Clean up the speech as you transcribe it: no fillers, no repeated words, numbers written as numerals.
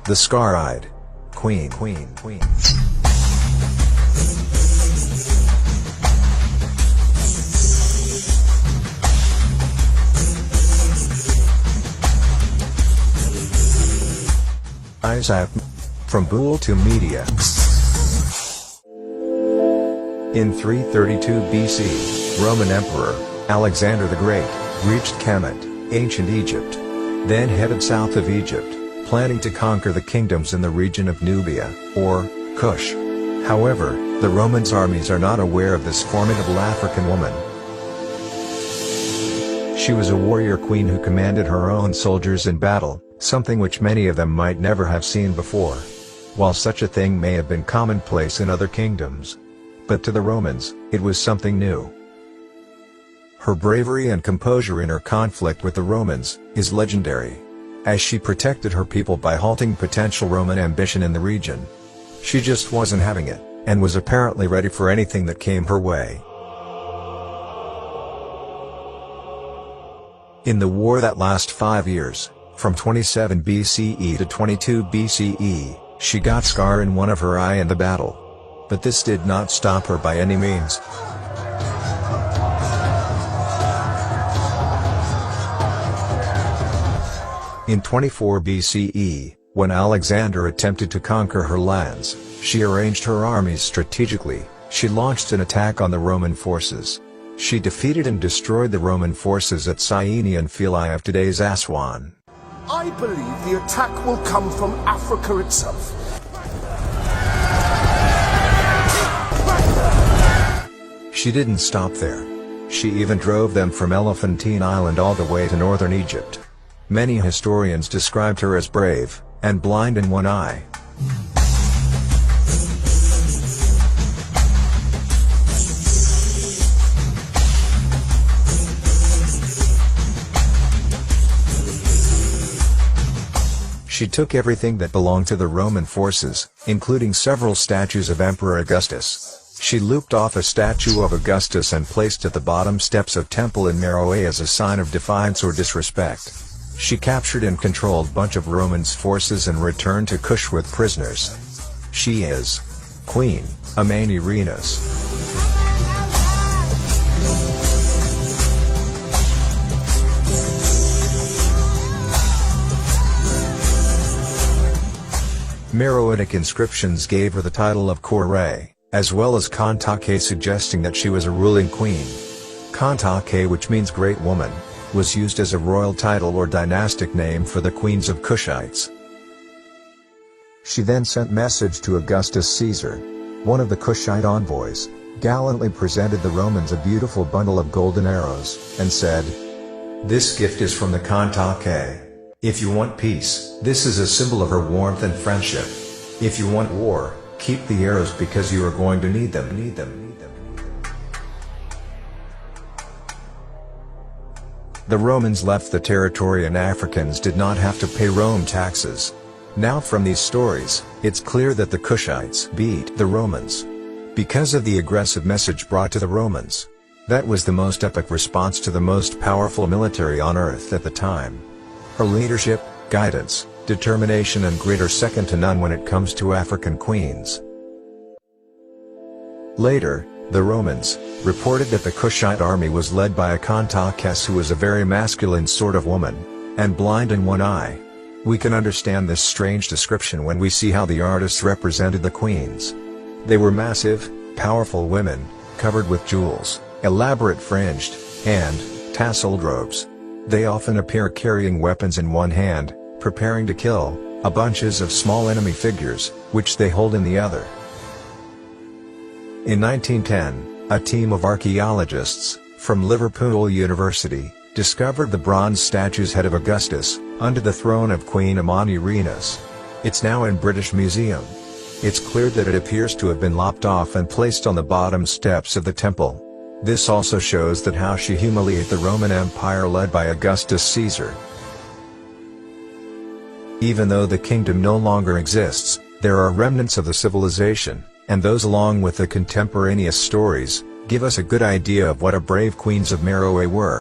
The Scar-Eyed Queen. Isaac from Boole to Media. In 332 BC, Roman Emperor Alexander the Great reached Kemet, ancient Egypt, then headed south of Egypt, planning to conquer the kingdoms in the region of Nubia, or Kush. However, the Romans' armies are not aware of this formidable African woman. She was a warrior queen who commanded her own soldiers in battle, something which many of them might never have seen before. While such a thing may have been commonplace in other kingdoms, but to the Romans, it was something new. Her bravery and composure in her conflict with the Romans is legendary, as she protected her people by halting potential Roman ambition in the region. She just wasn't having it, and was apparently ready for anything that came her way. In the war that lasted 5 years, from 27 BCE to 22 BCE, she got scar in one of her eye in the battle. But this did not stop her by any means. In 24 BCE, when Alexander attempted to conquer her lands, she arranged her armies strategically. She launched an attack on the Roman forces. She defeated and destroyed the Roman forces at Syene and Philae of today's Aswan. I believe the attack will come from Africa itself. She didn't stop there. She even drove them from Elephantine Island all the way to northern Egypt. Many historians described her as brave, and blind in one eye. She took everything that belonged to the Roman forces, including several statues of Emperor Augustus. She looped off a statue of Augustus and placed at the bottom steps of temple in Meroe as a sign of defiance or disrespect. She captured and controlled bunch of Romans' forces and returned to Kush with prisoners. She is Queen Amanirenas. Meroitic inscriptions gave her the title of Kore, as well as Kantake, suggesting that she was a ruling queen. Kantake, which means great woman, was used as a royal title or dynastic name for the queens of Kushites. She then sent message to Augustus Caesar. One of the Kushite envoys gallantly presented the Romans a beautiful bundle of golden arrows, and said, "This gift is from the Kantake. If you want peace, this is a symbol of her warmth and friendship. If you want war, keep the arrows because you are going to need them. The Romans left the territory and Africans did not have to pay Rome taxes. Now from these stories, it's clear that the Kushites beat the Romans because of the aggressive message brought to the Romans. That was the most epic response to the most powerful military on earth at the time. Her leadership, guidance, determination and grit are second to none when it comes to African queens. Later, the Romans reported that the Kushite army was led by a Kantakes who was a very masculine sort of woman, and blind in one eye. We can understand this strange description when we see how the artists represented the queens. They were massive, powerful women, covered with jewels, elaborate fringed, and tasseled robes. They often appear carrying weapons in one hand, preparing to kill bunches of small enemy figures, which they hold in the other. In 1910, a team of archaeologists from Liverpool University discovered the bronze statue's head of Augustus under the throne of Queen Amanirenas. It's now in British Museum. It's clear that it appears to have been lopped off and placed on the bottom steps of the temple. This also shows that how she humiliated the Roman Empire led by Augustus Caesar. Even though the kingdom no longer exists, there are remnants of the civilization, and those along with the contemporaneous stories, give us a good idea of what a brave queens of Meroe were.